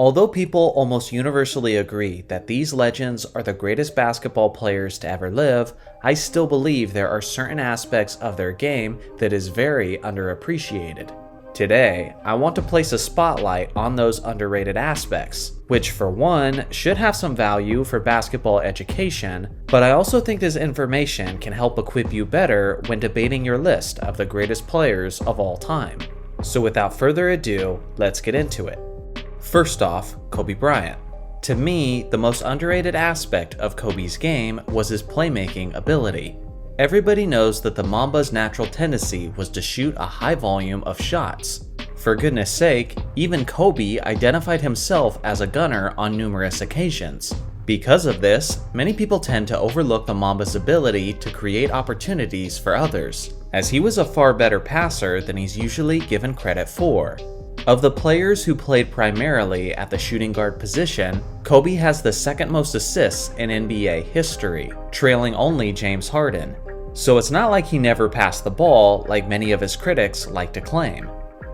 Although people almost universally agree that these legends are the greatest basketball players to ever live, I still believe there are certain aspects of their game that is very underappreciated. Today, I want to place a spotlight on those underrated aspects, which for one, should have some value for basketball education, but I also think this information can help equip you better when debating your list of the greatest players of all time. So without further ado, let's get into it. First off, Kobe Bryant. To me, the most underrated aspect of Kobe's game was his playmaking ability. Everybody knows that the Mamba's natural tendency was to shoot a high volume of shots. For goodness sake, even Kobe identified himself as a gunner on numerous occasions. Because of this, many people tend to overlook the Mamba's ability to create opportunities for others, as he was a far better passer than he's usually given credit for. Of the players who played primarily at the shooting guard position, Kobe has the second most assists in NBA history, trailing only James Harden. So it's not like he never passed the ball like many of his critics like to claim.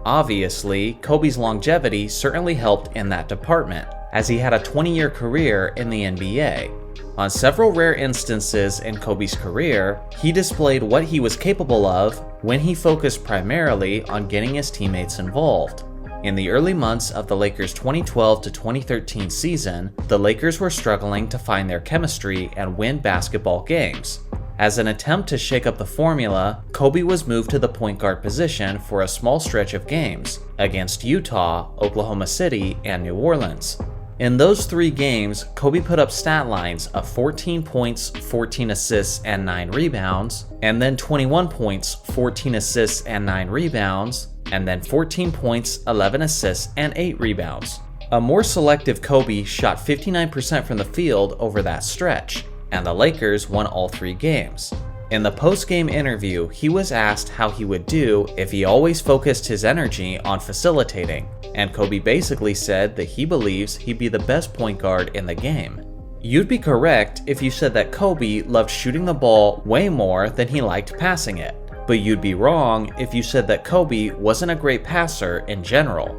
Obviously, Kobe's longevity certainly helped in that department, as he had a 20-year career in the NBA. On several rare instances in Kobe's career, he displayed what he was capable of when he focused primarily on getting his teammates involved. In the early months of the Lakers' 2012 to 2013 season, the Lakers were struggling to find their chemistry and win basketball games. As an attempt to shake up the formula, Kobe was moved to the point guard position for a small stretch of games against Utah, Oklahoma City, and New Orleans. In those 3 games, Kobe put up stat lines of 14 points, 14 assists, and 9 rebounds, and then 21 points, 14 assists, and 9 rebounds, and then 14 points, 11 assists, and 8 rebounds. A more selective Kobe shot 59% from the field over that stretch, and the Lakers won all 3 games. In the post-game interview, he was asked how he would do if he always focused his energy on facilitating, and Kobe basically said that he believes he'd be the best point guard in the game. You'd be correct if you said that Kobe loved shooting the ball way more than he liked passing it, but you'd be wrong if you said that Kobe wasn't a great passer in general.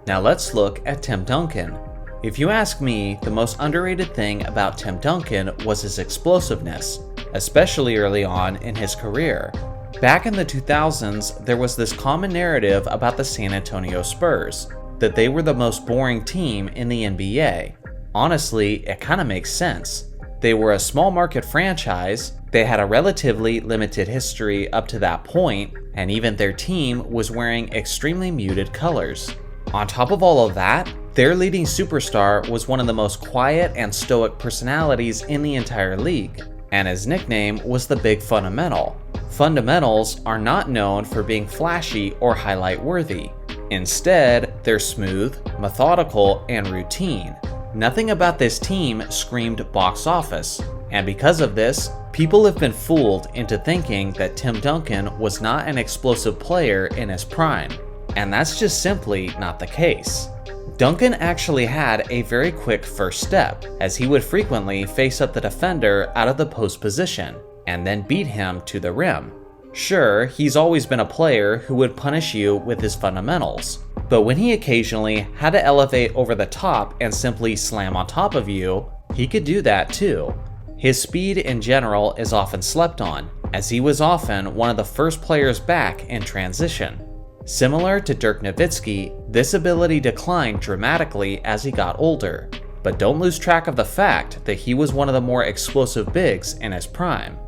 Now let's look at Tim Duncan. If you ask me, the most underrated thing about Tim Duncan was his explosiveness, especially early on in his career. Back in the 2000s, there was this common narrative about the San Antonio Spurs, that they were the most boring team in the NBA. Honestly, it kinda makes sense. They were a small market franchise, they had a relatively limited history up to that point, and even their team was wearing extremely muted colors. On top of all of that, their leading superstar was one of the most quiet and stoic personalities in the entire league, and his nickname was the Big Fundamental. Fundamentals are not known for being flashy or highlight worthy. Instead, they're smooth, methodical, and routine. Nothing about this team screamed box office, and because of this, people have been fooled into thinking that Tim Duncan was not an explosive player in his prime, and that's just simply not the case. Duncan actually had a very quick first step, as he would frequently face up the defender out of the post position, and then beat him to the rim. Sure, he's always been a player who would punish you with his fundamentals, but when he occasionally had to elevate over the top and simply slam on top of you, he could do that too. His speed in general is often slept on, as he was often one of the first players back in transition. Similar to Dirk Nowitzki, this ability declined dramatically as he got older, but don't lose track of the fact that he was one of the more explosive bigs in his prime.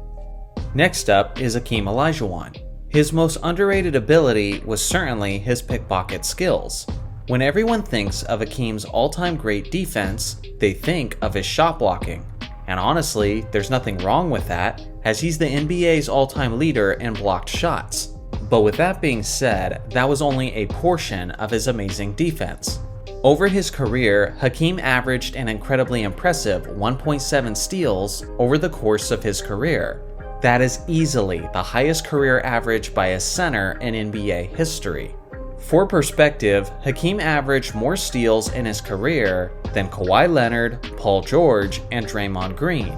Next up is Hakeem Olajuwon. His most underrated ability was certainly his pickpocket skills. When everyone thinks of Hakeem's all-time great defense, they think of his shot blocking. And honestly, there's nothing wrong with that, as he's the NBA's all-time leader in blocked shots. But with that being said, that was only a portion of his amazing defense. Over his career, Hakeem averaged an incredibly impressive 1.7 steals over the course of his career. That is easily the highest career average by a center in NBA history. For perspective, Hakeem averaged more steals in his career than Kawhi Leonard, Paul George, and Draymond Green.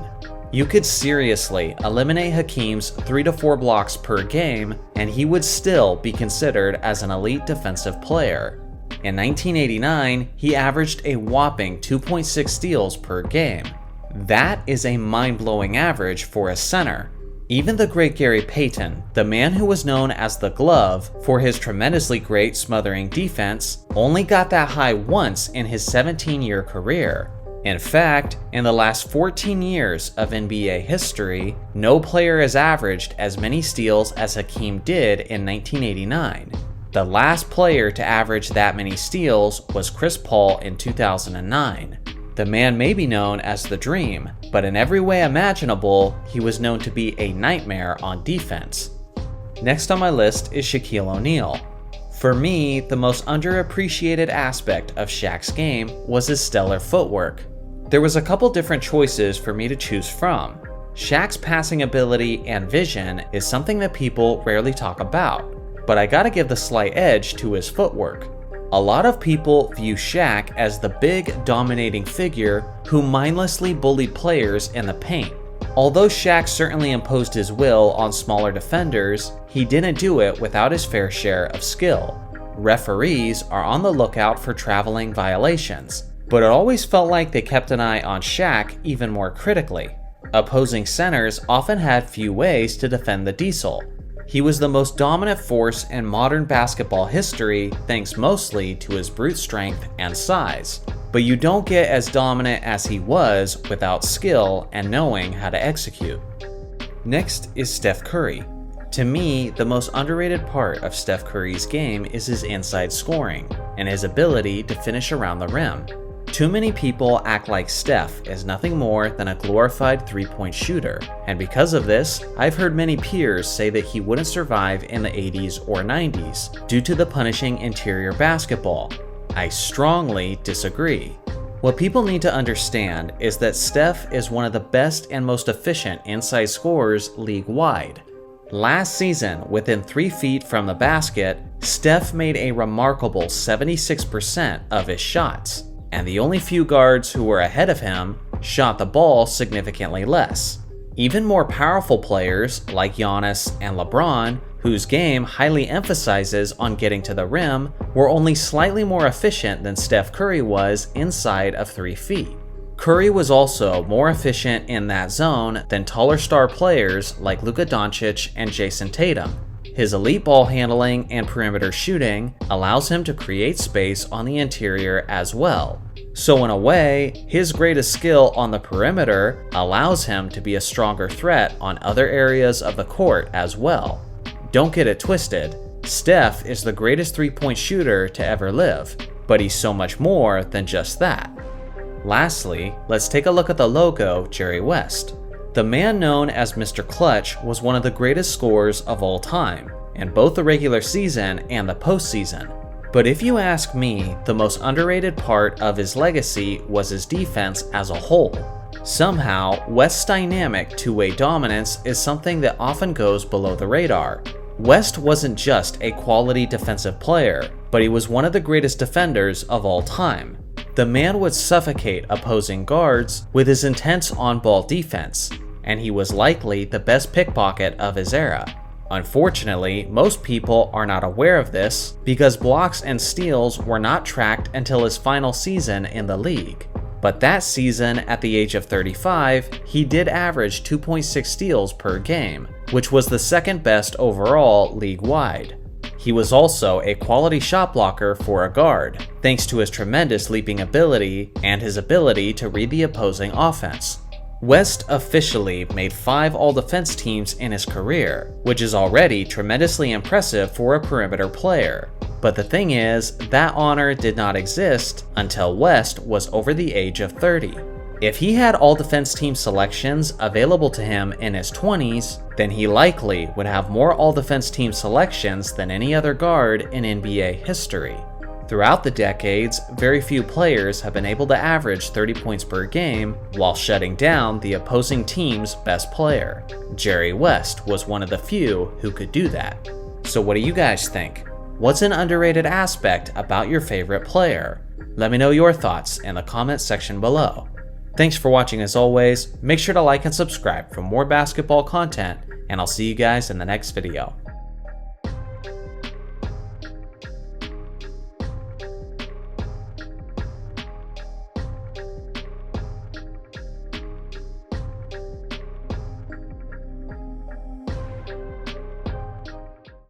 You could seriously eliminate Hakeem's 3 to 4 blocks per game, and he would still be considered as an elite defensive player. In 1989, he averaged a whopping 2.6 steals per game. That is a mind-blowing average for a center. Even the great Gary Payton, the man who was known as the Glove for his tremendously great smothering defense, only got that high once in his 17-year career. In fact, in the last 14 years of NBA history, no player has averaged as many steals as Hakeem did in 1989. The last player to average that many steals was Chris Paul in 2009. The man may be known as the Dream, but in every way imaginable, he was known to be a nightmare on defense. Next on my list is Shaquille O'Neal. For me, the most underappreciated aspect of Shaq's game was his stellar footwork. There was a couple different choices for me to choose from. Shaq's passing ability and vision is something that people rarely talk about, but I gotta give the slight edge to his footwork. A lot of people view Shaq as the big, dominating figure who mindlessly bullied players in the paint. Although Shaq certainly imposed his will on smaller defenders, he didn't do it without his fair share of skill. Referees are on the lookout for traveling violations, but it always felt like they kept an eye on Shaq even more critically. Opposing centers often had few ways to defend the Diesel. He was the most dominant force in modern basketball history thanks mostly to his brute strength and size. But you don't get as dominant as he was without skill and knowing how to execute. Next is Steph Curry. To me, the most underrated part of Steph Curry's game is his inside scoring and his ability to finish around the rim. Too many people act like Steph is nothing more than a glorified three-point shooter, and because of this, I've heard many peers say that he wouldn't survive in the 80s or 90s due to the punishing interior basketball. I strongly disagree. What people need to understand is that Steph is one of the best and most efficient inside scorers league-wide. Last season, within 3 feet from the basket, Steph made a remarkable 76% of his shots, and the only few guards who were ahead of him shot the ball significantly less. Even more powerful players like Giannis and LeBron, whose game highly emphasizes on getting to the rim, were only slightly more efficient than Steph Curry was inside of 3 feet. Curry was also more efficient in that zone than taller star players like Luka Doncic and Jason Tatum. His elite ball handling and perimeter shooting allows him to create space on the interior as well. So in a way, his greatest skill on the perimeter allows him to be a stronger threat on other areas of the court as well. Don't get it twisted, Steph is the greatest three-point shooter to ever live, but he's so much more than just that. Lastly, let's take a look at the logo Jerry West. The man known as Mr. Clutch was one of the greatest scorers of all time, in both the regular season and the postseason. But if you ask me, the most underrated part of his legacy was his defense as a whole. Somehow, West's dynamic two-way dominance is something that often goes below the radar. West wasn't just a quality defensive player, but he was one of the greatest defenders of all time. The man would suffocate opposing guards with his intense on-ball defense, and he was likely the best pickpocket of his era. Unfortunately, most people are not aware of this because blocks and steals were not tracked until his final season in the league. But that season, at the age of 35, he did average 2.6 steals per game, which was the second best overall league-wide. He was also a quality shot blocker for a guard, thanks to his tremendous leaping ability and his ability to read the opposing offense. West officially made 5 all-defense teams in his career, which is already tremendously impressive for a perimeter player. But the thing is, that honor did not exist until West was over the age of 30. If he had all-defense team selections available to him in his 20s, then he likely would have more all-defense team selections than any other guard in NBA history. Throughout the decades, very few players have been able to average 30 points per game while shutting down the opposing team's best player. Jerry West was one of the few who could do that. So what do you guys think? What's an underrated aspect about your favorite player? Let me know your thoughts in the comments section below. Thanks for watching as always, make sure to like and subscribe for more basketball content, and I'll see you guys in the next video.